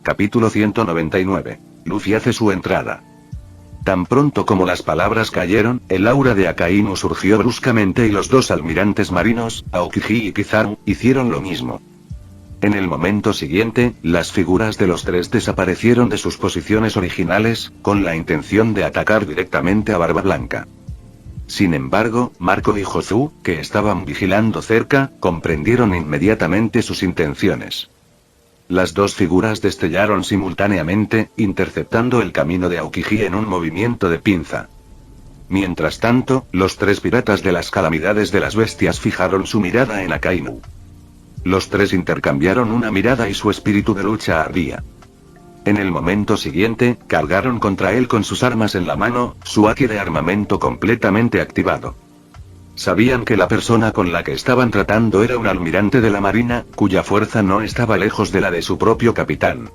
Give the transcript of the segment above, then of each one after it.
Capítulo 199. Luffy hace su entrada. Tan pronto como las palabras cayeron, el aura de Akainu surgió bruscamente y los dos almirantes marinos, Aokiji y Kizaru, hicieron lo mismo. En el momento siguiente, las figuras de los tres desaparecieron de sus posiciones originales, con la intención de atacar directamente a Barba Blanca. Sin embargo, Marco y Jozu, que estaban vigilando cerca, comprendieron inmediatamente sus intenciones. Las dos figuras destellaron simultáneamente, interceptando el camino de Aokiji en un movimiento de pinza. Mientras tanto, los tres piratas de las calamidades de las bestias fijaron su mirada en Akainu. Los tres intercambiaron una mirada y su espíritu de lucha ardía. En el momento siguiente, cargaron contra él con sus armas en la mano, su haki de armamento completamente activado. Sabían que la persona con la que estaban tratando era un almirante de la marina, cuya fuerza no estaba lejos de la de su propio capitán.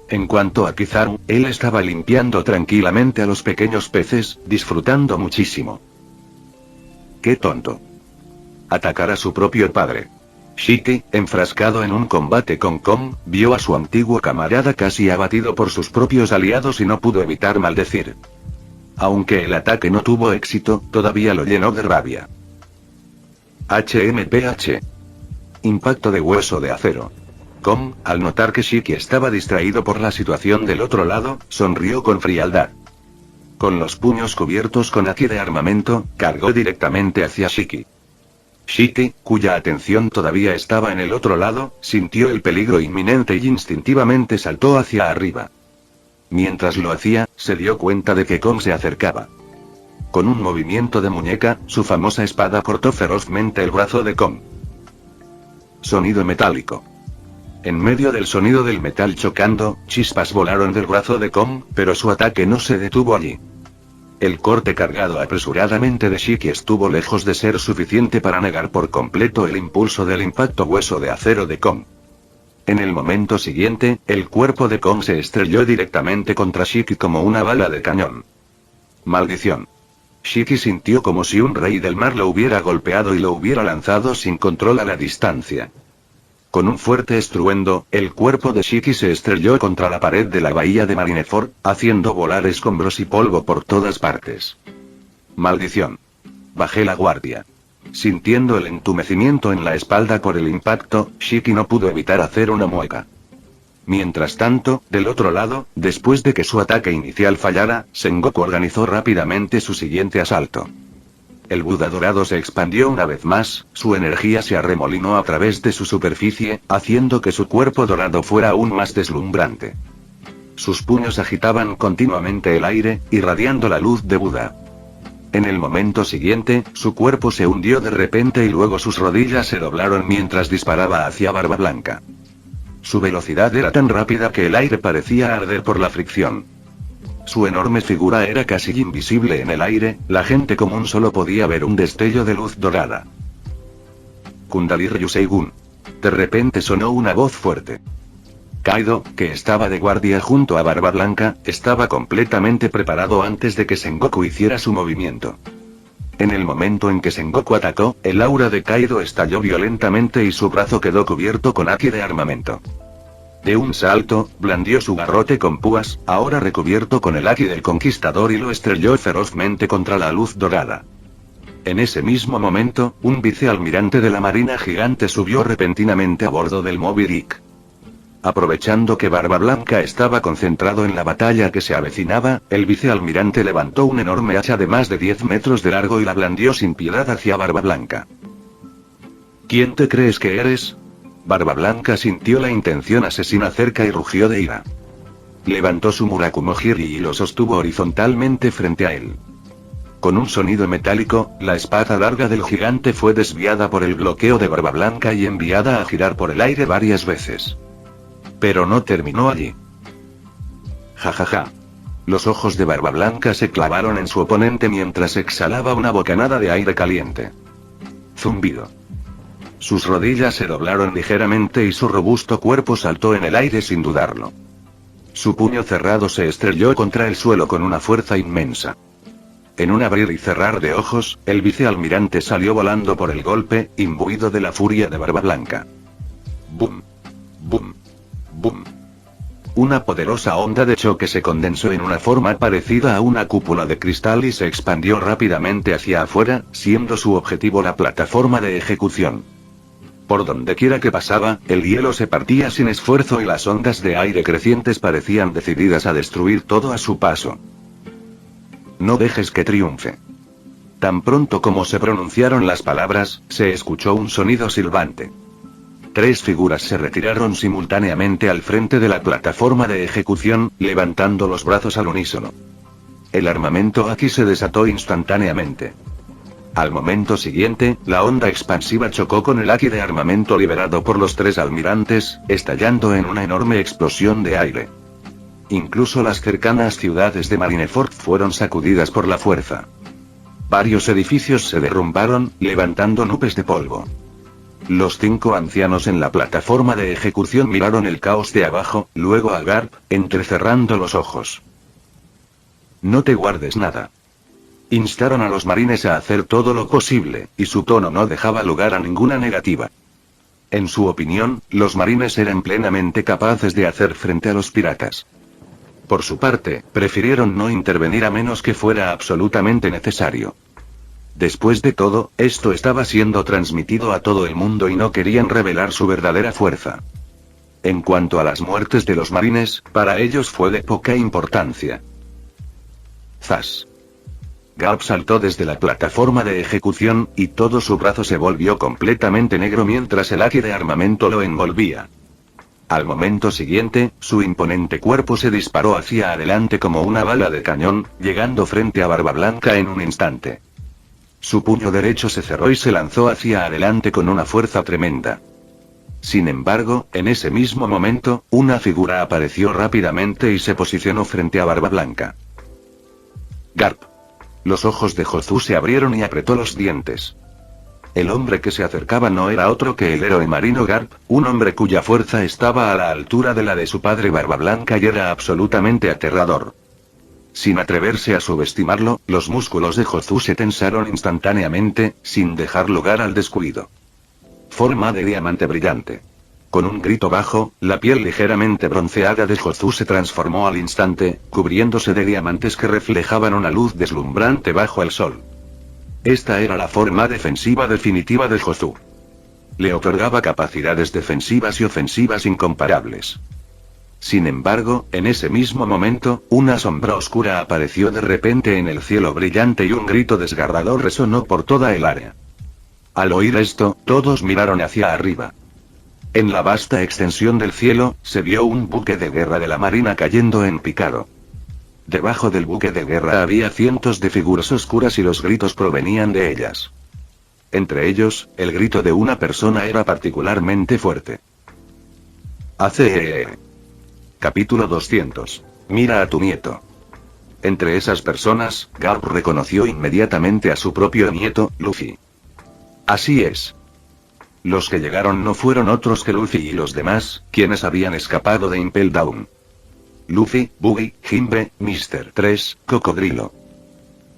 En cuanto a Kizaru, él estaba limpiando tranquilamente a los pequeños peces, disfrutando muchísimo. ¡Qué tonto! Atacar a su propio padre. Shiki, enfrascado en un combate con Kong, vio a su antiguo camarada casi abatido por sus propios aliados y no pudo evitar maldecir. Aunque el ataque no tuvo éxito, todavía lo llenó de rabia. HMPH. Impacto de hueso de acero. Kong, al notar que Shiki estaba distraído por la situación del otro lado, sonrió con frialdad. Con los puños cubiertos con haki de armamento, cargó directamente hacia Shiki. Shiki, cuya atención todavía estaba en el otro lado, sintió el peligro inminente y instintivamente saltó hacia arriba. Mientras lo hacía, se dio cuenta de que Kong se acercaba. Con un movimiento de muñeca, su famosa espada cortó ferozmente el brazo de Kong. Sonido metálico. En medio del sonido del metal chocando, chispas volaron del brazo de Kong, pero su ataque no se detuvo allí. El corte cargado apresuradamente de Shiki estuvo lejos de ser suficiente para negar por completo el impulso del impacto hueso de acero de Kong. En el momento siguiente, el cuerpo de Kong se estrelló directamente contra Shiki como una bala de cañón. ¡Maldición! Shiki sintió como si un rey del mar lo hubiera golpeado y lo hubiera lanzado sin control a la distancia. Con un fuerte estruendo, el cuerpo de Shiki se estrelló contra la pared de la bahía de Marineford, haciendo volar escombros y polvo por todas partes. ¡Maldición! Bajé la guardia. Sintiendo el entumecimiento en la espalda por el impacto, Shiki no pudo evitar hacer una mueca. Mientras tanto, del otro lado, después de que su ataque inicial fallara, Sengoku organizó rápidamente su siguiente asalto. El Buda dorado se expandió una vez más, su energía se arremolinó a través de su superficie, haciendo que su cuerpo dorado fuera aún más deslumbrante. Sus puños agitaban continuamente el aire, irradiando la luz de Buda. En el momento siguiente, su cuerpo se hundió de repente y luego sus rodillas se doblaron mientras disparaba hacia Barba Blanca. Su velocidad era tan rápida que el aire parecía arder por la fricción. Su enorme figura era casi invisible en el aire, la gente común solo podía ver un destello de luz dorada. Kundalini Ryuseigun. De repente sonó una voz fuerte. Kaido, que estaba de guardia junto a Barba Blanca, estaba completamente preparado antes de que Sengoku hiciera su movimiento. En el momento en que Sengoku atacó, el aura de Kaido estalló violentamente y su brazo quedó cubierto con haki de armamento. De un salto, blandió su garrote con púas, ahora recubierto con el haki del conquistador y lo estrelló ferozmente contra la luz dorada. En ese mismo momento, un vicealmirante de la marina gigante subió repentinamente a bordo del Moby Dick. Aprovechando que Barba Blanca estaba concentrado en la batalla que se avecinaba, el vicealmirante levantó un enorme hacha de más de 10 metros de largo y la blandió sin piedad hacia Barba Blanca. ¿Quién te crees que eres? Barba Blanca sintió la intención asesina cerca y rugió de ira. Levantó su Murakumo-Hiri y lo sostuvo horizontalmente frente a él. Con un sonido metálico, la espada larga del gigante fue desviada por el bloqueo de Barba Blanca y enviada a girar por el aire varias veces. Pero no terminó allí. Jajaja. Los ojos de Barba Blanca se clavaron en su oponente mientras exhalaba una bocanada de aire caliente. Zumbido. Sus rodillas se doblaron ligeramente y su robusto cuerpo saltó en el aire sin dudarlo. Su puño cerrado se estrelló contra el suelo con una fuerza inmensa. En un abrir y cerrar de ojos, el vicealmirante salió volando por el golpe, imbuido de la furia de Barba Blanca. ¡Bum! ¡Bum! ¡Bum! una poderosa onda de choque se condensó en una forma parecida a una cúpula de cristal y se expandió rápidamente hacia afuera, siendo su objetivo la plataforma de ejecución. Por donde quiera que pasaba, el hielo se partía sin esfuerzo y las ondas de aire crecientes parecían decididas a destruir todo a su paso. No dejes que triunfe. Tan pronto como se pronunciaron las palabras, se escuchó un sonido silbante. 3 figuras se retiraron simultáneamente al frente de la plataforma de ejecución, levantando los brazos al unísono. El armamento aquí se desató instantáneamente. Al momento siguiente, la onda expansiva chocó con el haki de armamento liberado por los 3 almirantes, estallando en una enorme explosión de aire. Incluso las cercanas ciudades de Marineford fueron sacudidas por la fuerza. Varios edificios se derrumbaron, levantando nubes de polvo. Los 5 ancianos en la plataforma de ejecución miraron el caos de abajo, luego a Garp, entrecerrando los ojos. No te guardes nada. Instaron a los marines a hacer todo lo posible, y su tono no dejaba lugar a ninguna negativa. En su opinión, los marines eran plenamente capaces de hacer frente a los piratas. Por su parte, prefirieron no intervenir a menos que fuera absolutamente necesario. Después de todo, esto estaba siendo transmitido a todo el mundo y no querían revelar su verdadera fuerza. En cuanto a las muertes de los marines, para ellos fue de poca importancia. ¡Zas! Garp saltó desde la plataforma de ejecución, y todo su brazo se volvió completamente negro mientras el haki de armamento lo envolvía. Al momento siguiente, su imponente cuerpo se disparó hacia adelante como una bala de cañón, llegando frente a Barba Blanca en un instante. Su puño derecho se cerró y se lanzó hacia adelante con una fuerza tremenda. Sin embargo, en ese mismo momento, una figura apareció rápidamente y se posicionó frente a Barba Blanca. Garp. Los ojos de Jozu se abrieron y apretó los dientes. El hombre que se acercaba no era otro que el héroe marino Garp, un hombre cuya fuerza estaba a la altura de la de su padre Barba Blanca y era absolutamente aterrador. Sin atreverse a subestimarlo, los músculos de Jozu se tensaron instantáneamente, sin dejar lugar al descuido. Forma de diamante brillante. Con un grito bajo, la piel ligeramente bronceada de Jozu se transformó al instante, cubriéndose de diamantes que reflejaban una luz deslumbrante bajo el sol. Esta era la forma defensiva definitiva de Jozu. Le otorgaba capacidades defensivas y ofensivas incomparables. Sin embargo, en ese mismo momento, una sombra oscura apareció de repente en el cielo brillante y un grito desgarrador resonó por toda el área. Al oír esto, todos miraron hacia arriba. En la vasta extensión del cielo, se vio un buque de guerra de la marina cayendo en picado. Debajo del buque de guerra había cientos de figuras oscuras y los gritos provenían de ellas. Entre ellos, el grito de una persona era particularmente fuerte. ACE. Capítulo 200. Mira a tu nieto. Entre esas personas, Garp reconoció inmediatamente a su propio nieto, Luffy. Así es. Los que llegaron no fueron otros que Luffy y los demás, quienes habían escapado de Impel Down. Luffy, Buggy, Jinbe, Mr. 3, Cocodrilo.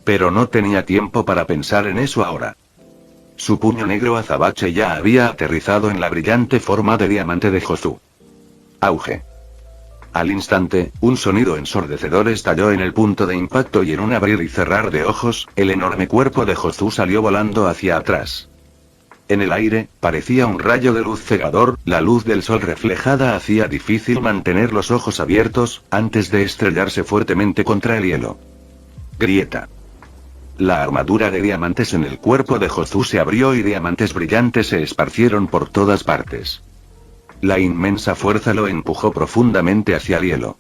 Pero no tenía tiempo para pensar en eso ahora. Su puño negro azabache ya había aterrizado en la brillante forma de diamante de Jozu. Auge. Al instante, un sonido ensordecedor estalló en el punto de impacto y en un abrir y cerrar de ojos, el enorme cuerpo de Jozu salió volando hacia atrás. En el aire, parecía un rayo de luz cegador, la luz del sol reflejada hacía difícil mantener los ojos abiertos, antes de estrellarse fuertemente contra el hielo. Grieta. La armadura de diamantes en el cuerpo de Jozu se abrió y diamantes brillantes se esparcieron por todas partes. La inmensa fuerza lo empujó profundamente hacia el hielo.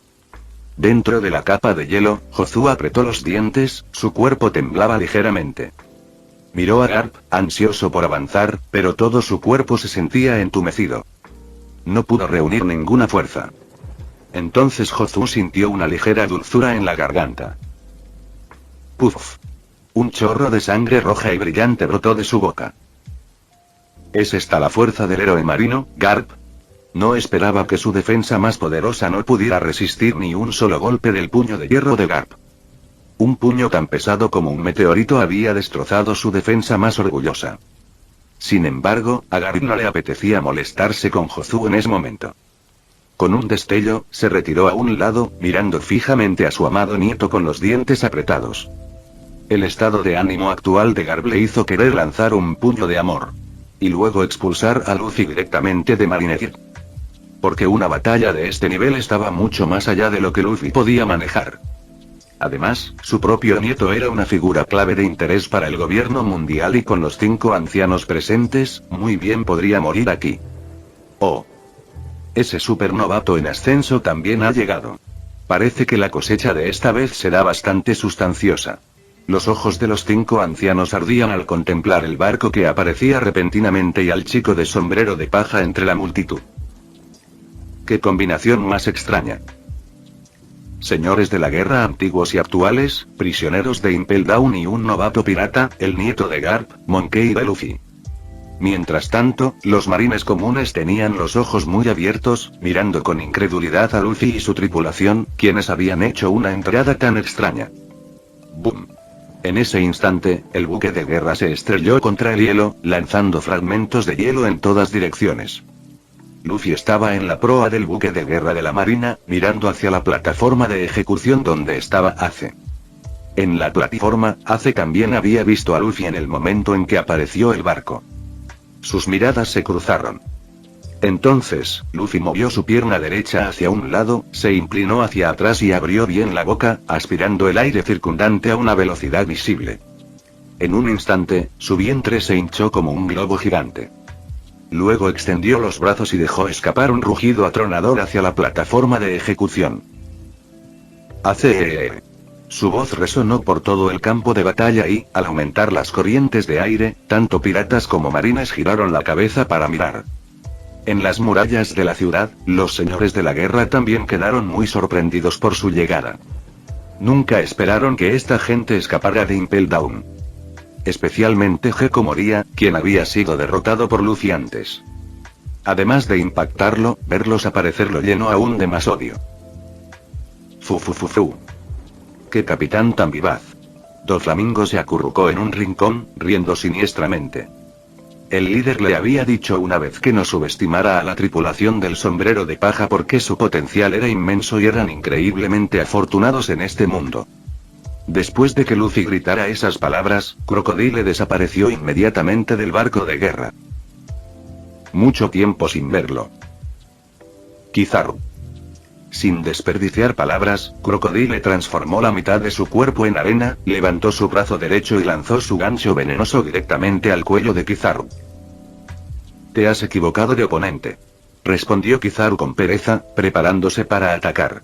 Dentro de la capa de hielo, Jozu apretó los dientes, su cuerpo temblaba ligeramente. Miró a Garp, ansioso por avanzar, pero todo su cuerpo se sentía entumecido. No pudo reunir ninguna fuerza. Entonces Jozu sintió una ligera dulzura en la garganta. ¡Puf! Un chorro de sangre roja y brillante brotó de su boca. ¿Es esta la fuerza del héroe marino, Garp? No esperaba que su defensa más poderosa no pudiera resistir ni un solo golpe del puño de hierro de Garp. Un puño tan pesado como un meteorito había destrozado su defensa más orgullosa. Sin embargo, a Garp no le apetecía molestarse con Jozu en ese momento. Con un destello, se retiró a un lado, mirando fijamente a su amado nieto con los dientes apretados. El estado de ánimo actual de Garp le hizo querer lanzar un puño de amor. Y luego expulsar a Luffy directamente de Marineford. Porque una batalla de este nivel estaba mucho más allá de lo que Luffy podía manejar. Además, su propio nieto era una figura clave de interés para el gobierno mundial y con los 5 ancianos presentes, muy bien podría morir aquí. Oh. Ese supernovato en ascenso también ha llegado. Parece que la cosecha de esta vez será bastante sustanciosa. Los ojos de los 5 ancianos ardían al contemplar el barco que aparecía repentinamente y al chico de sombrero de paja entre la multitud. ¡Qué combinación más extraña! Señores de la guerra antiguos y actuales, prisioneros de Impel Down y un novato pirata, el nieto de Garp, Monkey y de Luffy. Mientras tanto, los marines comunes tenían los ojos muy abiertos, mirando con incredulidad a Luffy y su tripulación, quienes habían hecho una entrada tan extraña. ¡Bum! En ese instante, el buque de guerra se estrelló contra el hielo, lanzando fragmentos de hielo en todas direcciones. Luffy estaba en la proa del buque de guerra de la marina, mirando hacia la plataforma de ejecución donde estaba Ace. En la plataforma, Ace también había visto a Luffy en el momento en que apareció el barco. Sus miradas se cruzaron. Entonces, Luffy movió su pierna derecha hacia un lado, se inclinó hacia atrás y abrió bien la boca, aspirando el aire circundante a una velocidad visible. En un instante, su vientre se hinchó como un globo gigante. Luego extendió los brazos y dejó escapar un rugido atronador hacia la plataforma de ejecución. ¡Ace! Su voz resonó por todo el campo de batalla y, al aumentar las corrientes de aire, tanto piratas como marines giraron la cabeza para mirar. En las murallas de la ciudad, los señores de la guerra también quedaron muy sorprendidos por su llegada. Nunca esperaron que esta gente escapara de Impel Down. Especialmente Gekko Moria, quien había sido derrotado por Luffy antes. Además de impactarlo, verlos aparecer lo llenó aún de más odio. Fu. ¡Qué capitán tan vivaz! Doflamingo se acurrucó en un rincón, riendo siniestramente. El líder le había dicho una vez que no subestimara a la tripulación del sombrero de paja porque su potencial era inmenso y eran increíblemente afortunados en este mundo. Después de que Luffy gritara esas palabras, Crocodile desapareció inmediatamente del barco de guerra. Mucho tiempo sin verlo. Kizaru. Sin desperdiciar palabras, Crocodile transformó la mitad de su cuerpo en arena, levantó su brazo derecho y lanzó su gancho venenoso directamente al cuello de Kizaru. Te has equivocado de oponente. Respondió Kizaru con pereza, preparándose para atacar.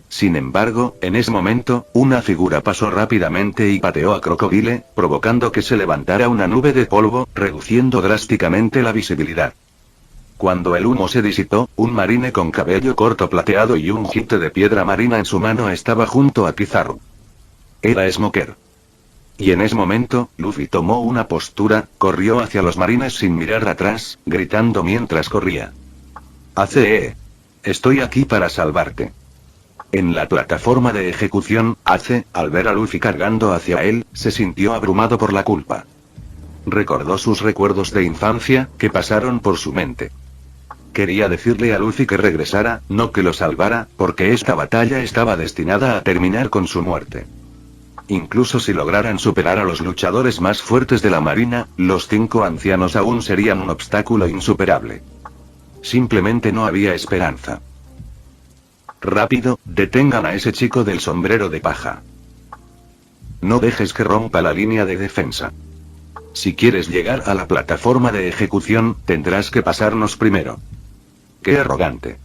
Sin embargo, en ese momento, una figura pasó rápidamente y pateó a Crocodile, provocando que se levantara una nube de polvo, reduciendo drásticamente la visibilidad. Cuando el humo se disipó, un marine con cabello corto plateado y un jite de piedra marina en su mano estaba junto a Kizaru. Era Smoker. Y en ese momento, Luffy tomó una postura, corrió hacia los marines sin mirar atrás, gritando mientras corría. Ace, estoy aquí para salvarte. En la plataforma de ejecución, Ace, al ver a Luffy cargando hacia él, se sintió abrumado por la culpa. Recordó sus recuerdos de infancia, que pasaron por su mente. Quería decirle a Luffy que regresara, no que lo salvara, porque esta batalla estaba destinada a terminar con su muerte. Incluso si lograran superar a los luchadores más fuertes de la marina, los 5 ancianos aún serían un obstáculo insuperable. Simplemente no había esperanza. Rápido, detengan a ese chico del sombrero de paja. No dejes que rompa la línea de defensa. Si quieres llegar a la plataforma de ejecución, tendrás que pasarnos primero. ¡Qué arrogante!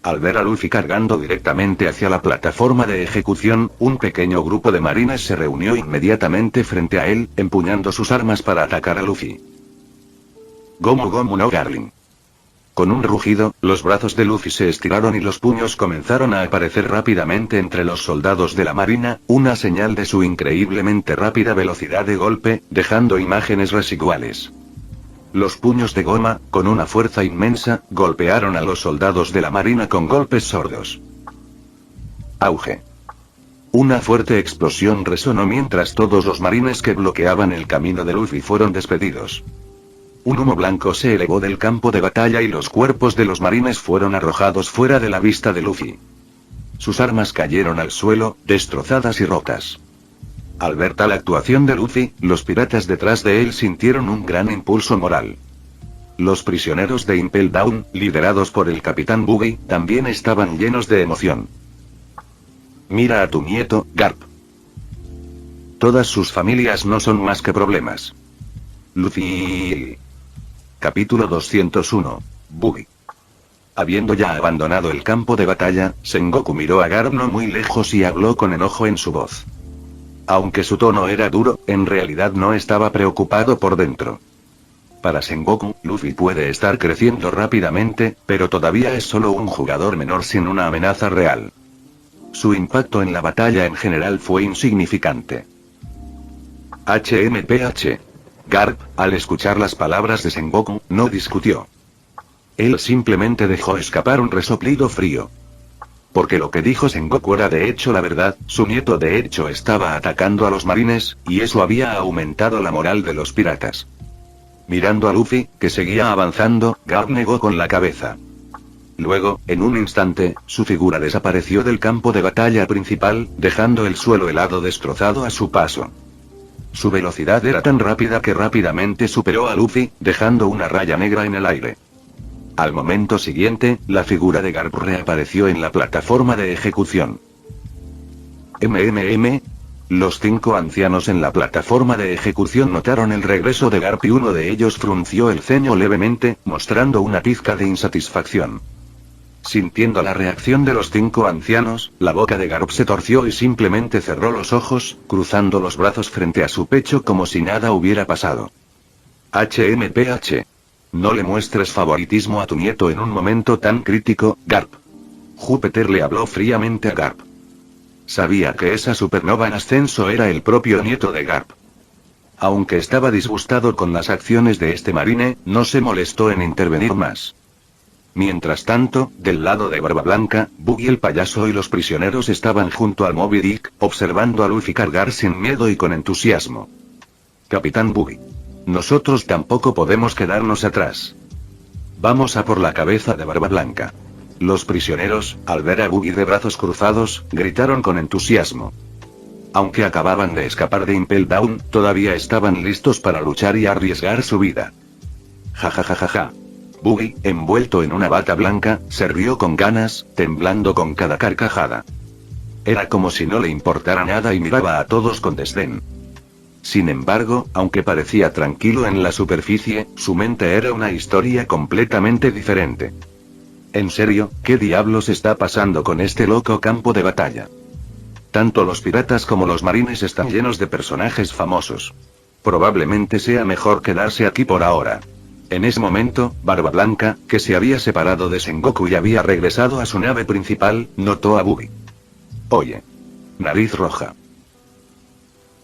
Al ver a Luffy cargando directamente hacia la plataforma de ejecución, un pequeño grupo de marines se reunió inmediatamente frente a él, empuñando sus armas para atacar a Luffy. Gomu Gomu no Garling. Con un rugido, los brazos de Luffy se estiraron y los puños comenzaron a aparecer rápidamente entre los soldados de la marina, una señal de su increíblemente rápida velocidad de golpe, dejando imágenes residuales. Los puños de goma, con una fuerza inmensa, golpearon a los soldados de la marina con golpes sordos. Auge. Una fuerte explosión resonó mientras todos los marines que bloqueaban el camino de Luffy fueron despedidos. Un humo blanco se elevó del campo de batalla y los cuerpos de los marines fueron arrojados fuera de la vista de Luffy. Sus armas cayeron al suelo, destrozadas y rotas. Al ver tal actuación de Luffy, los piratas detrás de él sintieron un gran impulso moral. Los prisioneros de Impel Down, liderados por el Capitán Buggy, también estaban llenos de emoción. Mira a tu nieto, Garp. Todas sus familias no son más que problemas. Luffy. Capítulo 201. Buggy. Habiendo ya abandonado el campo de batalla, Sengoku miró a Garp no muy lejos y habló con enojo en su voz. Aunque su tono era duro, en realidad no estaba preocupado por dentro. Para Sengoku, Luffy puede estar creciendo rápidamente, pero todavía es solo un jugador menor sin una amenaza real. Su impacto en la batalla en general fue insignificante. HMPH. Garp, al escuchar las palabras de Sengoku, no discutió. Él simplemente dejó escapar un resoplido frío. Porque lo que dijo Sengoku era de hecho la verdad, su nieto de hecho estaba atacando a los marines, y eso había aumentado la moral de los piratas. Mirando a Luffy, que seguía avanzando, Garp negó con la cabeza. Luego, en un instante, su figura desapareció del campo de batalla principal, dejando el suelo helado destrozado a su paso. Su velocidad era tan rápida que rápidamente superó a Luffy, dejando una raya negra en el aire. Al momento siguiente, la figura de Garp reapareció en la plataforma de ejecución. Los 5 ancianos en la plataforma de ejecución notaron el regreso de Garp y uno de ellos frunció el ceño levemente, mostrando una pizca de insatisfacción. Sintiendo la reacción de los 5 ancianos, la boca de Garp se torció y simplemente cerró los ojos, cruzando los brazos frente a su pecho como si nada hubiera pasado. HMPH. No le muestres favoritismo a tu nieto en un momento tan crítico, Garp. Júpiter le habló fríamente a Garp. Sabía que esa supernova en ascenso era el propio nieto de Garp. Aunque estaba disgustado con las acciones de este marine, no se molestó en intervenir más. Mientras tanto, del lado de Barba Blanca, Buggy el payaso y los prisioneros estaban junto al Moby Dick, observando a Luffy cargar sin miedo y con entusiasmo. Capitán Buggy. Nosotros tampoco podemos quedarnos atrás. Vamos a por la cabeza de Barba Blanca. Los prisioneros, al ver a Buggy de brazos cruzados, gritaron con entusiasmo. Aunque acababan de escapar de Impel Down, todavía estaban listos para luchar y arriesgar su vida. Ja. Buggy, envuelto en una bata blanca, se rió con ganas, temblando con cada carcajada. Era como si no le importara nada y miraba a todos con desdén. Sin embargo, aunque parecía tranquilo en la superficie, su mente era una historia completamente diferente. En serio, ¿qué diablos está pasando con este loco campo de batalla? Tanto los piratas como los marines están llenos de personajes famosos. Probablemente sea mejor quedarse aquí por ahora. En ese momento, Barba Blanca, que se había separado de Sengoku y había regresado a su nave principal, notó a Buggy. Oye. Nariz roja.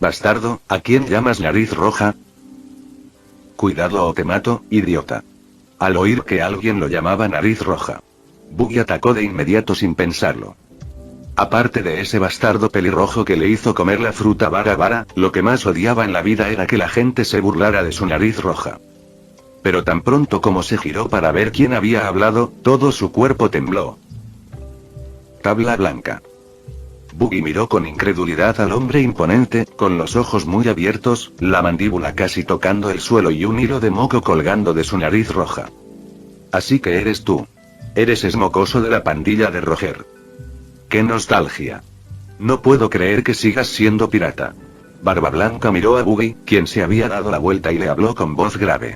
Bastardo, ¿a quién llamas nariz roja? Cuidado o te mato, idiota. Al oír que alguien lo llamaba nariz roja, Buggy atacó de inmediato sin pensarlo. Aparte de ese bastardo pelirrojo que le hizo comer la fruta vara, lo que más odiaba en la vida era que la gente se burlara de su nariz roja. Pero tan pronto como se giró para ver quién había hablado, todo su cuerpo tembló. Tabla blanca. Buggy miró con incredulidad al hombre imponente, con los ojos muy abiertos, la mandíbula casi tocando el suelo y un hilo de moco colgando de su nariz roja. Así que eres tú. Eres ese mocoso de la pandilla de Roger. ¡Qué nostalgia! No puedo creer que sigas siendo pirata. Barba Blanca miró a Buggy, quien se había dado la vuelta y le habló con voz grave.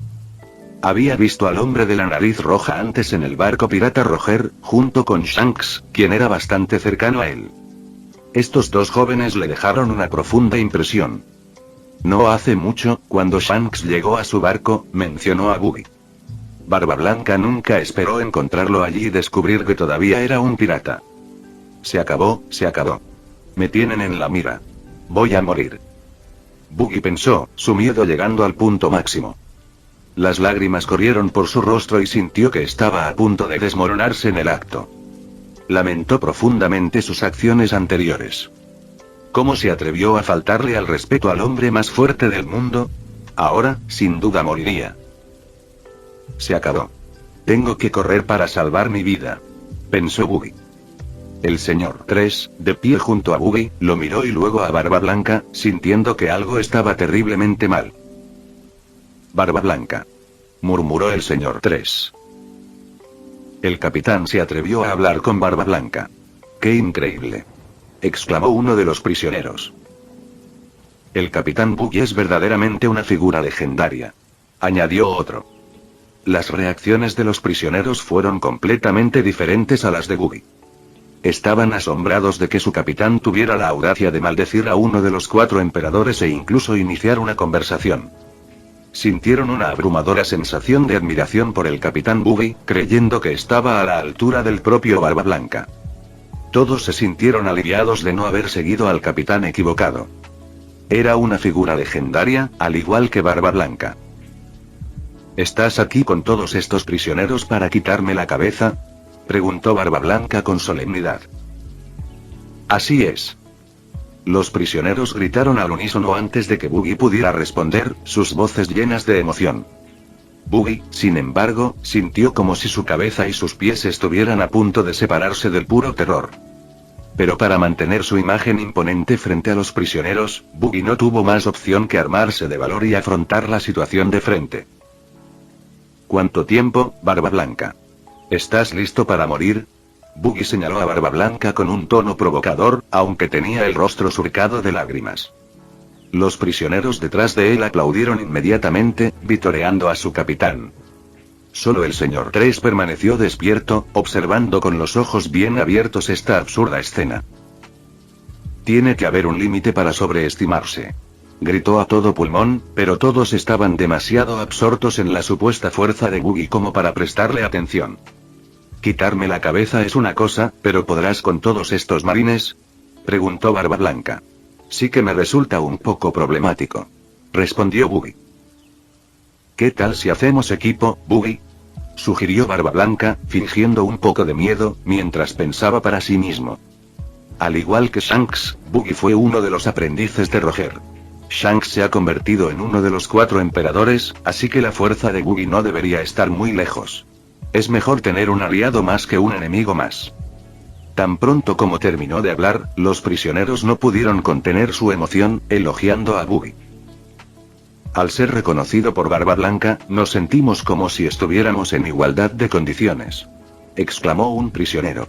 Había visto al hombre de la nariz roja antes en el barco pirata Roger, junto con Shanks, quien era bastante cercano a él. Estos dos jóvenes le dejaron una profunda impresión. No hace mucho, cuando Shanks llegó a su barco, mencionó a Buggy. Barba Blanca nunca esperó encontrarlo allí y descubrir que todavía era un pirata. Se acabó. Me tienen en la mira. Voy a morir. Buggy pensó, su miedo llegando al punto máximo. Las lágrimas corrieron por su rostro y sintió que estaba a punto de desmoronarse en el acto. Lamentó profundamente sus acciones anteriores. ¿Cómo se atrevió a faltarle al respeto al hombre más fuerte del mundo? Ahora, sin duda moriría. Se acabó. Tengo que correr para salvar mi vida, pensó Buggy. El señor 3, de pie junto a Buggy, lo miró y luego a Barba Blanca, sintiendo que algo estaba terriblemente mal. Barba Blanca, murmuró el señor 3. El capitán se atrevió a hablar con Barba Blanca. ¡Qué increíble!, exclamó uno de los prisioneros. El capitán Buggy es verdaderamente una figura legendaria, añadió otro. Las reacciones de los prisioneros fueron completamente diferentes a las de Buggy. Estaban asombrados de que su capitán tuviera la audacia de maldecir a uno de los 4 emperadores e incluso iniciar una conversación. Sintieron una abrumadora sensación de admiración por el capitán Buggy, creyendo que estaba a la altura del propio Barba Blanca. Todos se sintieron aliviados de no haber seguido al capitán equivocado. Era una figura legendaria, al igual que Barba Blanca. ¿Estás aquí con todos estos prisioneros para quitarme la cabeza?, preguntó Barba Blanca con solemnidad. Así es. Los prisioneros gritaron al unísono antes de que Buggy pudiera responder, sus voces llenas de emoción. Buggy, sin embargo, sintió como si su cabeza y sus pies estuvieran a punto de separarse del puro terror. Pero para mantener su imagen imponente frente a los prisioneros, Buggy no tuvo más opción que armarse de valor y afrontar la situación de frente. ¿Cuánto tiempo, Barba Blanca? ¿Estás listo para morir? Buggy señaló a Barba Blanca con un tono provocador, aunque tenía el rostro surcado de lágrimas. Los prisioneros detrás de él aplaudieron inmediatamente, vitoreando a su capitán. Solo el señor 3 permaneció despierto, observando con los ojos bien abiertos esta absurda escena. Tiene que haber un límite para sobreestimarse, gritó a todo pulmón, pero todos estaban demasiado absortos en la supuesta fuerza de Buggy como para prestarle atención. Quitarme la cabeza es una cosa, pero ¿podrás con todos estos marines?, preguntó Barba Blanca. Sí que me resulta un poco problemático, respondió Buggy. ¿Qué tal si hacemos equipo, Buggy?, sugirió Barba Blanca, fingiendo un poco de miedo, mientras pensaba para sí mismo. Al igual que Shanks, Buggy fue uno de los aprendices de Roger. Shanks se ha convertido en uno de los 4 emperadores, así que la fuerza de Buggy no debería estar muy lejos. Es mejor tener un aliado más que un enemigo más. Tan pronto como terminó de hablar, los prisioneros no pudieron contener su emoción, elogiando a Buggy. Al ser reconocido por Barba Blanca, nos sentimos como si estuviéramos en igualdad de condiciones, exclamó un prisionero.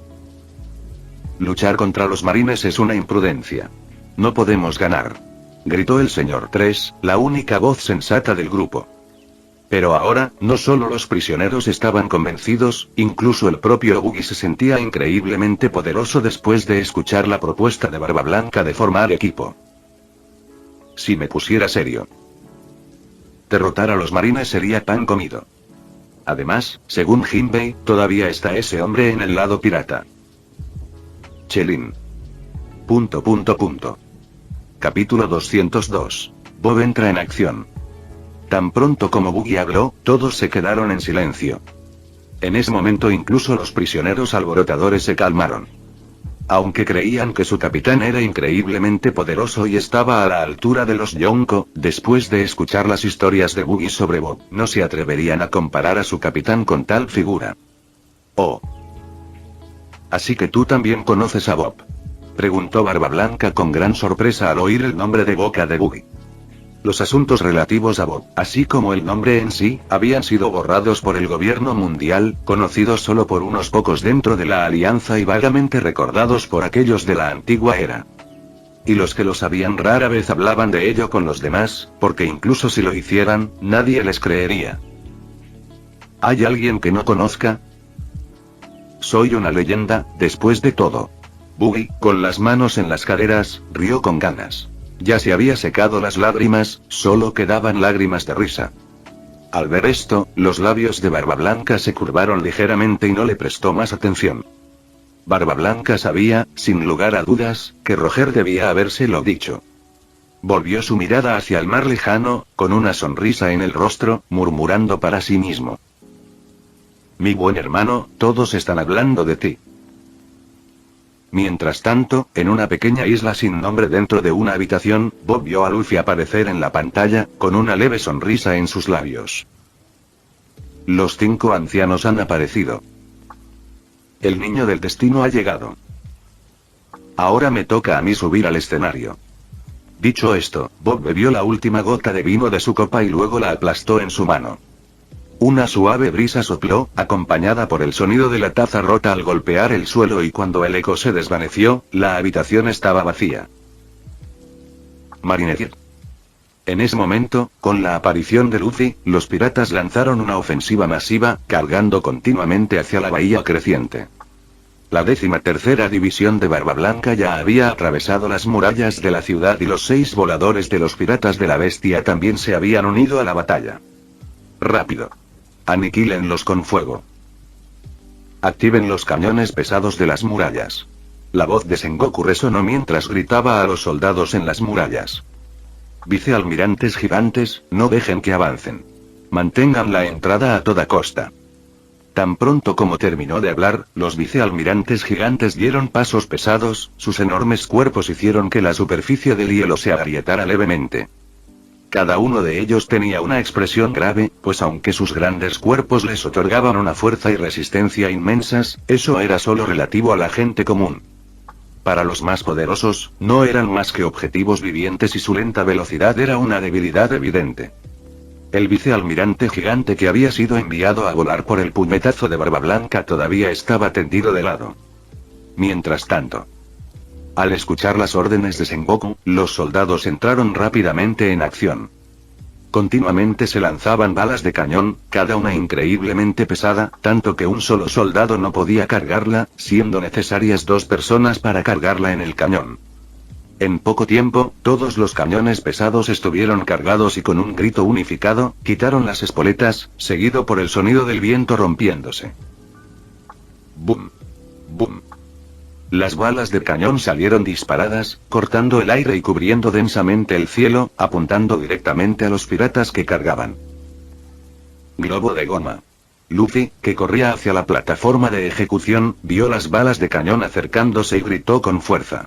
Luchar contra los marines es una imprudencia. No podemos ganar, gritó el señor 3, la única voz sensata del grupo. Pero ahora, no solo los prisioneros estaban convencidos, incluso el propio Buggy se sentía increíblemente poderoso después de escuchar la propuesta de Barba Blanca de formar equipo. Si me pusiera serio, derrotar a los marines sería pan comido. Además, según Jinbei, todavía está ese hombre en el lado pirata. Chelin. Capítulo 202. Bob entra en acción. Tan pronto como Buggy habló, todos se quedaron en silencio. En ese momento incluso los prisioneros alborotadores se calmaron. Aunque creían que su capitán era increíblemente poderoso y estaba a la altura de los Yonko, después de escuchar las historias de Buggy sobre Bob, no se atreverían a comparar a su capitán con tal figura. Oh. ¿Así que tú también conoces a Bob?, preguntó Barba Blanca con gran sorpresa al oír el nombre de boca de Buggy. Los asuntos relativos a Bob, así como el nombre en sí, habían sido borrados por el gobierno mundial, conocidos solo por unos pocos dentro de la alianza y vagamente recordados por aquellos de la antigua era. Y los que lo sabían rara vez hablaban de ello con los demás, porque incluso si lo hicieran, nadie les creería. ¿Hay alguien que no conozca? Soy una leyenda, después de todo. Buggy, con las manos en las caderas, rió con ganas. Ya se había secado las lágrimas, solo quedaban lágrimas de risa. Al ver esto, los labios de Barba Blanca se curvaron ligeramente y no le prestó más atención. Barba Blanca sabía, sin lugar a dudas, que Roger debía habérselo dicho. Volvió su mirada hacia el mar lejano, con una sonrisa en el rostro, murmurando para sí mismo. Mi buen hermano, todos están hablando de ti. Mientras tanto, en una pequeña isla sin nombre dentro de una habitación, Bob vio a Luffy aparecer en la pantalla, con una leve sonrisa en sus labios. Los 5 ancianos han aparecido. El niño del destino ha llegado. Ahora me toca a mí subir al escenario. Dicho esto, Bob bebió la última gota de vino de su copa y luego la aplastó en su mano. Una suave brisa sopló, acompañada por el sonido de la taza rota al golpear el suelo, y cuando el eco se desvaneció, la habitación estaba vacía. Marineford. En ese momento, con la aparición de Luffy, los piratas lanzaron una ofensiva masiva, cargando continuamente hacia la bahía creciente. La 13ª división de Barba Blanca ya había atravesado las murallas de la ciudad y los 6 voladores de los piratas de la bestia también se habían unido a la batalla. ¡Rápido! Aniquílenlos con fuego. Activen los cañones pesados de las murallas. La voz de Sengoku resonó mientras gritaba a los soldados en las murallas. Vicealmirantes gigantes, no dejen que avancen. Mantengan la entrada a toda costa. Tan pronto como terminó de hablar, los vicealmirantes gigantes dieron pasos pesados, sus enormes cuerpos hicieron que la superficie del hielo se agrietara levemente. Cada uno de ellos tenía una expresión grave, pues aunque sus grandes cuerpos les otorgaban una fuerza y resistencia inmensas, eso era solo relativo a la gente común. Para los más poderosos, no eran más que objetivos vivientes y su lenta velocidad era una debilidad evidente. El vicealmirante gigante que había sido enviado a volar por el puñetazo de Barba Blanca todavía estaba tendido de lado. Mientras tanto, al escuchar las órdenes de Sengoku, los soldados entraron rápidamente en acción. Continuamente se lanzaban balas de cañón, cada una increíblemente pesada, tanto que un solo soldado no podía cargarla, siendo necesarias 2 personas para cargarla en el cañón. En poco tiempo, todos los cañones pesados estuvieron cargados y con un grito unificado, quitaron las espoletas, seguido por el sonido del viento rompiéndose. ¡Bum! ¡Bum! Las balas de cañón salieron disparadas, cortando el aire y cubriendo densamente el cielo, apuntando directamente a los piratas que cargaban. Globo de goma. Luffy, que corría hacia la plataforma de ejecución, vio las balas de cañón acercándose y gritó con fuerza.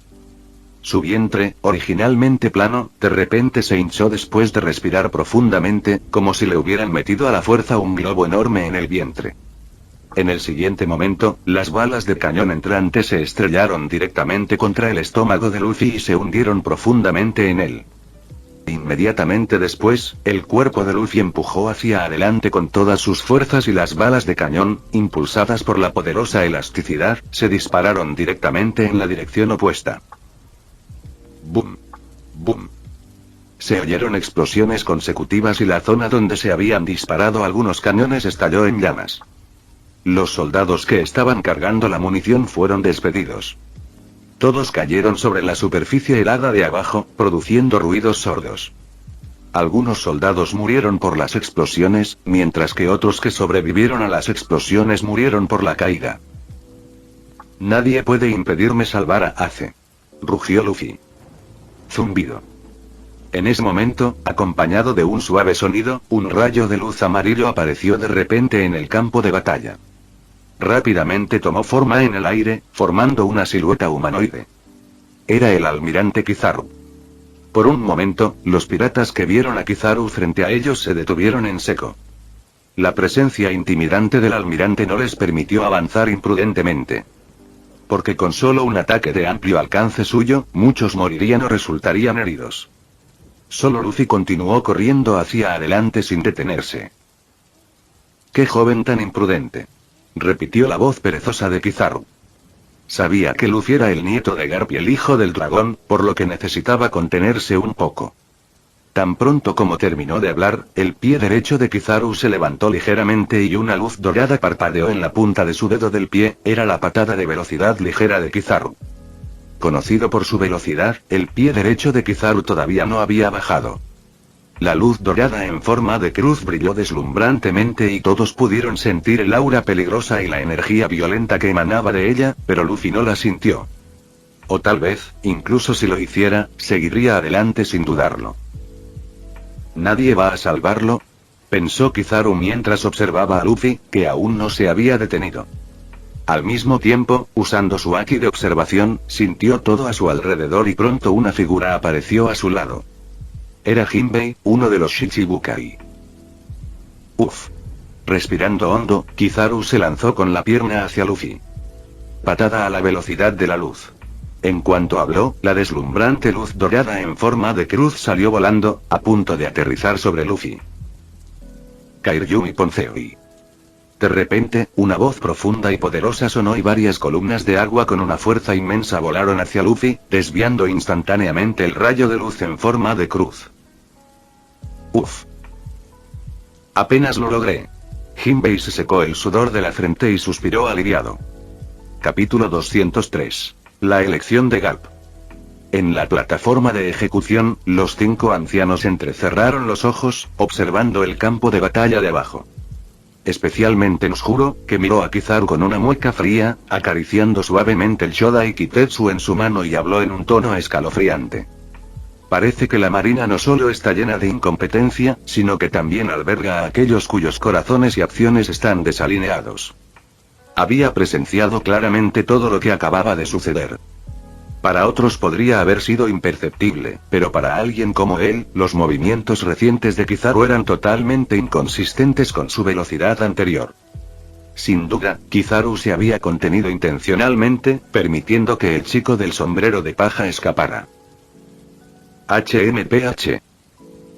Su vientre, originalmente plano, de repente se hinchó después de respirar profundamente, como si le hubieran metido a la fuerza un globo enorme en el vientre. En el siguiente momento, las balas de cañón entrante se estrellaron directamente contra el estómago de Luffy y se hundieron profundamente en él. Inmediatamente después, el cuerpo de Luffy empujó hacia adelante con todas sus fuerzas y las balas de cañón, impulsadas por la poderosa elasticidad, se dispararon directamente en la dirección opuesta. ¡Bum! ¡Bum! Se oyeron explosiones consecutivas y la zona donde se habían disparado algunos cañones estalló en llamas. Los soldados que estaban cargando la munición fueron despedidos. Todos cayeron sobre la superficie helada de abajo, produciendo ruidos sordos. Algunos soldados murieron por las explosiones, mientras que otros que sobrevivieron a las explosiones murieron por la caída. Nadie puede impedirme salvar a Ace. Rugió Luffy. Zumbido. En ese momento, acompañado de un suave sonido, un rayo de luz amarillo apareció de repente en el campo de batalla. Rápidamente tomó forma en el aire, formando una silueta humanoide. Era el almirante Kizaru. Por un momento, los piratas que vieron a Kizaru frente a ellos se detuvieron en seco. La presencia intimidante del almirante no les permitió avanzar imprudentemente. Porque con solo un ataque de amplio alcance suyo, muchos morirían o resultarían heridos. Solo Luffy continuó corriendo hacia adelante sin detenerse. ¡Qué joven tan imprudente!, repitió la voz perezosa de Kizaru. Sabía que Luffy era el nieto de Garp y el hijo del dragón, por lo que necesitaba contenerse un poco. Tan pronto como terminó de hablar, el pie derecho de Kizaru se levantó ligeramente y una luz dorada parpadeó en la punta de su dedo del pie, era la patada de velocidad ligera de Kizaru. Conocido por su velocidad, el pie derecho de Kizaru todavía no había bajado. La luz dorada en forma de cruz brilló deslumbrantemente y todos pudieron sentir el aura peligrosa y la energía violenta que emanaba de ella, pero Luffy no la sintió. O tal vez, incluso si lo hiciera, seguiría adelante sin dudarlo. ¿Nadie va a salvarlo?, pensó Kizaru mientras observaba a Luffy, que aún no se había detenido. Al mismo tiempo, usando su haki de observación, sintió todo a su alrededor y pronto una figura apareció a su lado. Era Jinbei, uno de los Shichibukai. Uf. Respirando hondo, Kizaru se lanzó con la pierna hacia Luffy. Patada a la velocidad de la luz. En cuanto habló, la deslumbrante luz dorada en forma de cruz salió volando, a punto de aterrizar sobre Luffy. Kairyumi Ponceoi. De repente, una voz profunda y poderosa sonó y varias columnas de agua con una fuerza inmensa volaron hacia Luffy, desviando instantáneamente el rayo de luz en forma de cruz. Uf. Apenas lo logré. Jinbei se secó el sudor de la frente y suspiró aliviado. Capítulo 203. La elección de Garp. En la plataforma de ejecución, los 5 ancianos entrecerraron los ojos, observando el campo de batalla de abajo. Especialmente Nojuro, que miró a Kizaru con una mueca fría, acariciando suavemente el Shodai Kitetsu en su mano y habló en un tono escalofriante. Parece que la marina no solo está llena de incompetencia, sino que también alberga a aquellos cuyos corazones y acciones están desalineados. Había presenciado claramente todo lo que acababa de suceder. Para otros podría haber sido imperceptible, pero para alguien como él, los movimientos recientes de Kizaru eran totalmente inconsistentes con su velocidad anterior. Sin duda, Kizaru se había contenido intencionalmente, permitiendo que el chico del sombrero de paja escapara. HMPH.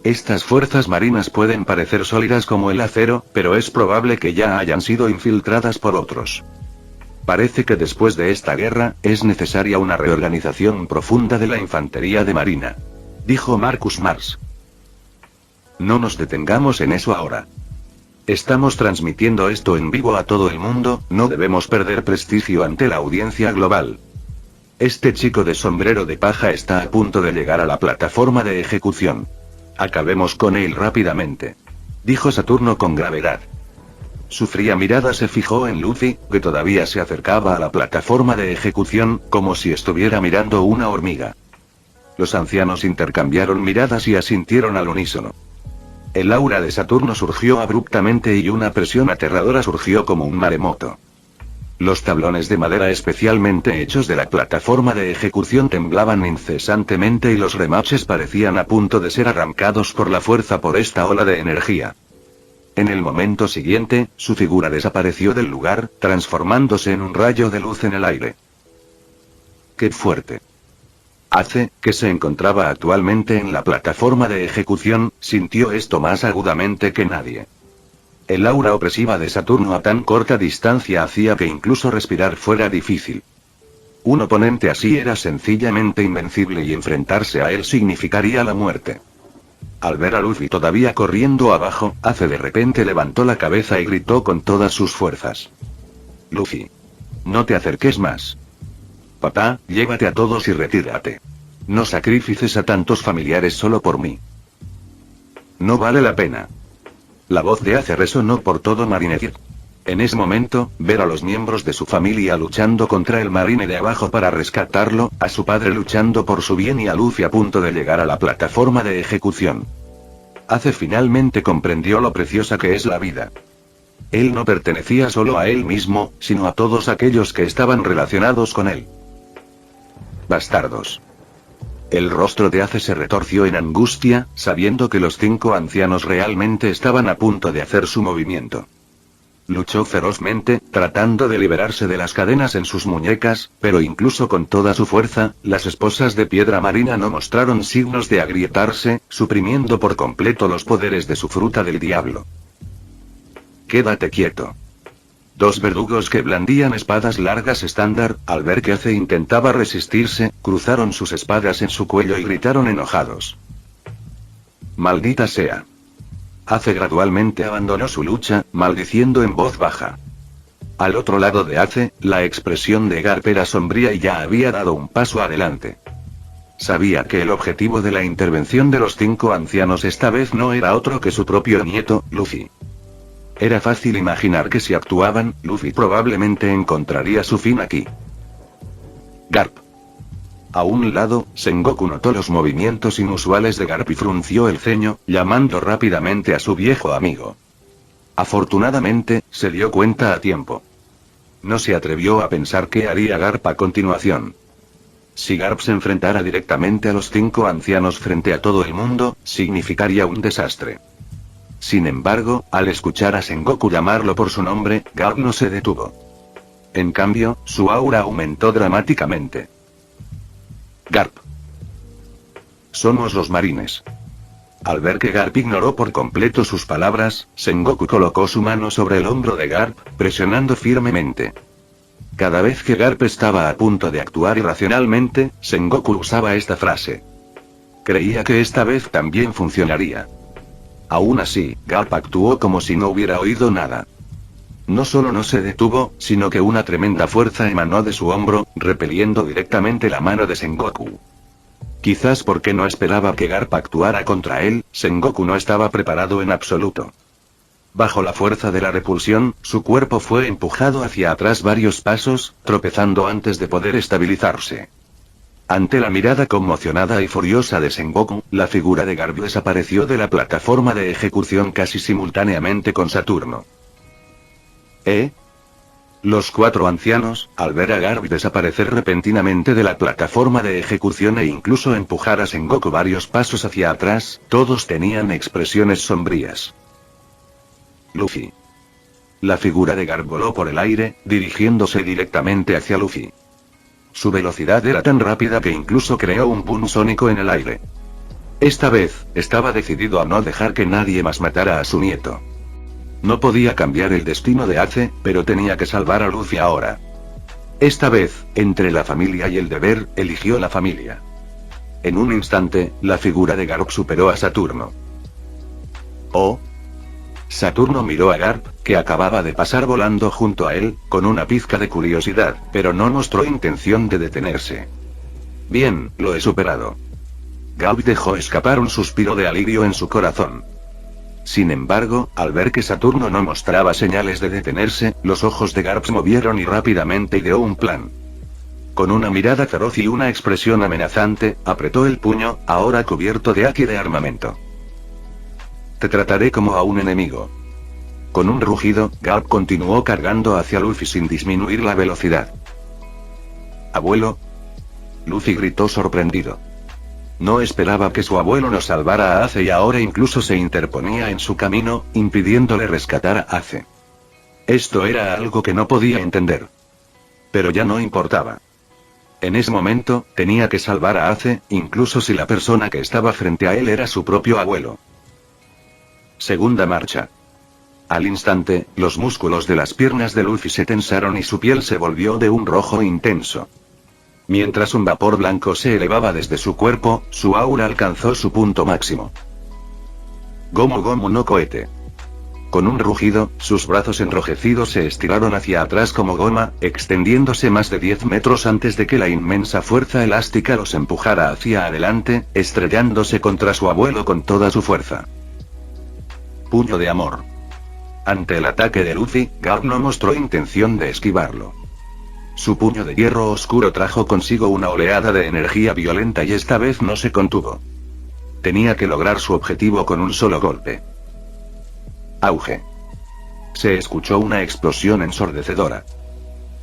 Estas fuerzas marinas pueden parecer sólidas como el acero, pero es probable que ya hayan sido infiltradas por otros. Parece que después de esta guerra, es necesaria una reorganización profunda de la infantería de marina. Dijo Marcus Mars. No nos detengamos en eso ahora. Estamos transmitiendo esto en vivo a todo el mundo, no debemos perder prestigio ante la audiencia global. Este chico de sombrero de paja está a punto de llegar a la plataforma de ejecución. Acabemos con él rápidamente. Dijo Saturno con gravedad. Su fría mirada se fijó en Luffy, que todavía se acercaba a la plataforma de ejecución, como si estuviera mirando una hormiga. Los ancianos intercambiaron miradas y asintieron al unísono. El aura de Saturno surgió abruptamente y una presión aterradora surgió como un maremoto. Los tablones de madera especialmente hechos de la plataforma de ejecución temblaban incesantemente y los remaches parecían a punto de ser arrancados por la fuerza por esta ola de energía. En el momento siguiente, su figura desapareció del lugar, transformándose en un rayo de luz en el aire. ¡Qué fuerte! Ace, que se encontraba actualmente en la plataforma de ejecución, sintió esto más agudamente que nadie. El aura opresiva de Saturno a tan corta distancia hacía que incluso respirar fuera difícil. Un oponente así era sencillamente invencible y enfrentarse a él significaría la muerte. Al ver a Luffy todavía corriendo abajo, Ace de repente levantó la cabeza y gritó con todas sus fuerzas. Luffy. No te acerques más. Papá, llévate a todos y retírate. No sacrifices a tantos familiares solo por mí. No vale la pena. La voz de Ace resonó por todo Marineford. En ese momento, ver a los miembros de su familia luchando contra el marine de abajo para rescatarlo, a su padre luchando por su bien y a Luffy a punto de llegar a la plataforma de ejecución. Ace finalmente comprendió lo preciosa que es la vida. Él no pertenecía solo a él mismo, sino a todos aquellos que estaban relacionados con él. Bastardos. El rostro de Ace se retorció en angustia, sabiendo que los 5 ancianos realmente estaban a punto de hacer su movimiento. Luchó ferozmente, tratando de liberarse de las cadenas en sus muñecas, pero incluso con toda su fuerza, las esposas de piedra marina no mostraron signos de agrietarse, suprimiendo por completo los poderes de su fruta del diablo. Quédate quieto. 2 verdugos que blandían espadas largas estándar, al ver que Ace intentaba resistirse, cruzaron sus espadas en su cuello y gritaron enojados. Maldita sea. Ace gradualmente abandonó su lucha, maldiciendo en voz baja. Al otro lado de Ace, la expresión de Garp era sombría y ya había dado un paso adelante. Sabía que el objetivo de la intervención de los 5 ancianos esta vez no era otro que su propio nieto, Luffy. Era fácil imaginar que si actuaban, Luffy probablemente encontraría su fin aquí. Garp. A un lado, Sengoku notó los movimientos inusuales de Garp y frunció el ceño, llamando rápidamente a su viejo amigo. Afortunadamente, se dio cuenta a tiempo. No se atrevió a pensar qué haría Garp a continuación. Si Garp se enfrentara directamente a los 5 ancianos frente a todo el mundo, significaría un desastre. Sin embargo, al escuchar a Sengoku llamarlo por su nombre, Garp no se detuvo. En cambio, su aura aumentó dramáticamente. Garp. Somos los marines. Al ver que Garp ignoró por completo sus palabras, Sengoku colocó su mano sobre el hombro de Garp, presionando firmemente. Cada vez que Garp estaba a punto de actuar irracionalmente, Sengoku usaba esta frase. Creía que esta vez también funcionaría. Aún así, Garp actuó como si no hubiera oído nada. No solo no se detuvo, sino que una tremenda fuerza emanó de su hombro, repeliendo directamente la mano de Sengoku. Quizás porque no esperaba que Garp actuara contra él, Sengoku no estaba preparado en absoluto. Bajo la fuerza de la repulsión, su cuerpo fue empujado hacia atrás varios pasos, tropezando antes de poder estabilizarse. Ante la mirada conmocionada y furiosa de Sengoku, la figura de Garp desapareció de la plataforma de ejecución casi simultáneamente con Saturno. Los 4 ancianos, al ver a Garp desaparecer repentinamente de la plataforma de ejecución e incluso empujar a Sengoku varios pasos hacia atrás, todos tenían expresiones sombrías. Luffy. La figura de Garp voló por el aire, dirigiéndose directamente hacia Luffy. Su velocidad era tan rápida que incluso creó un boom sónico en el aire. Esta vez, estaba decidido a no dejar que nadie más matara a su nieto. No podía cambiar el destino de Ace, pero tenía que salvar a Luffy ahora. Esta vez, entre la familia y el deber, eligió la familia. En un instante, la figura de Garp superó a Saturno. ¡Oh! Saturno miró a Garp, que acababa de pasar volando junto a él, con una pizca de curiosidad, pero no mostró intención de detenerse. Bien, lo he superado. Garp dejó escapar un suspiro de alivio en su corazón. Sin embargo, al ver que Saturno no mostraba señales de detenerse, los ojos de Garp se movieron y rápidamente ideó un plan. Con una mirada feroz y una expresión amenazante, apretó el puño, ahora cubierto de haki de armamento. Te trataré como a un enemigo. Con un rugido, Garp continuó cargando hacia Luffy sin disminuir la velocidad. ¿Abuelo? Luffy gritó sorprendido. No esperaba que su abuelo no salvara a Ace y ahora incluso se interponía en su camino, impidiéndole rescatar a Ace. Esto era algo que no podía entender. Pero ya no importaba. En ese momento, tenía que salvar a Ace, incluso si la persona que estaba frente a él era su propio abuelo. Segunda marcha. Al instante, los músculos de las piernas de Luffy se tensaron y su piel se volvió de un rojo intenso. Mientras un vapor blanco se elevaba desde su cuerpo, su aura alcanzó su punto máximo. Gomu Gomu no Koete. Con un rugido, sus brazos enrojecidos se estiraron hacia atrás como goma, extendiéndose más de 10 metros antes de que la inmensa fuerza elástica los empujara hacia adelante, estrellándose contra su abuelo con toda su fuerza. Puño de amor. Ante el ataque de Luffy, Garp no mostró intención de esquivarlo. Su puño de hierro oscuro trajo consigo una oleada de energía violenta y esta vez no se contuvo. Tenía que lograr su objetivo con un solo golpe. Auge. Se escuchó una explosión ensordecedora.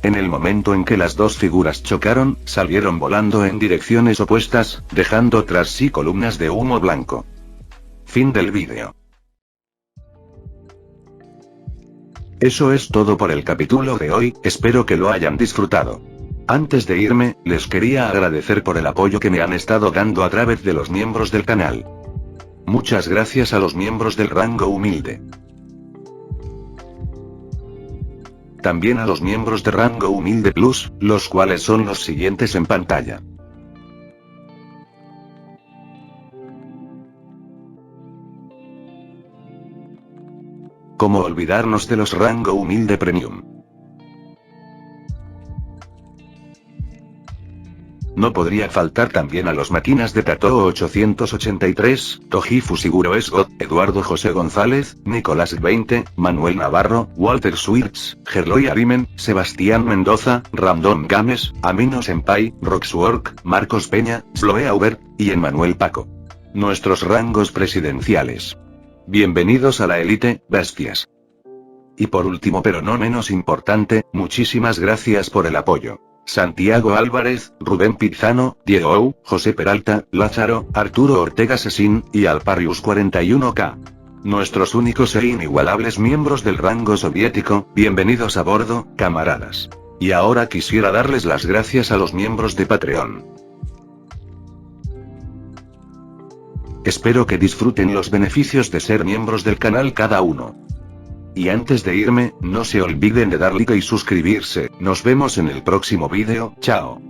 En el momento en que las dos figuras chocaron, salieron volando en direcciones opuestas, dejando tras sí columnas de humo blanco. Fin del vídeo. Eso es todo por el capítulo de hoy, espero que lo hayan disfrutado. Antes de irme, les quería agradecer por el apoyo que me han estado dando a través de los miembros del canal. Muchas gracias a los miembros del rango humilde. También a los miembros de rango humilde plus, los cuales son los siguientes en pantalla. ¿Cómo olvidarnos de los rango humilde premium? No podría faltar también a los máquinas de Tato 883, Toji Fusiguro Esgot, Eduardo José González, Nicolás 20, Manuel Navarro, Walter Swirtz, Gerloy Arimen, Sebastián Mendoza, Random Games, Amino Senpai, Roxwork, Marcos Peña, Sloe Aubert, y Emmanuel Paco. Nuestros rangos presidenciales. Bienvenidos a la élite, bestias. Y por último pero no menos importante, muchísimas gracias por el apoyo. Santiago Álvarez, Rubén Pizano, Diego Ou, José Peralta, Lázaro, Arturo Ortega Sesín, y Alparius 41K. nuestros únicos e inigualables miembros del rango soviético, bienvenidos a bordo, camaradas. Y ahora quisiera darles las gracias a los miembros de Patreon. Espero que disfruten los beneficios de ser miembros del canal cada uno. Y antes de irme, no se olviden de dar like y suscribirse. Nos vemos en el próximo vídeo, chao.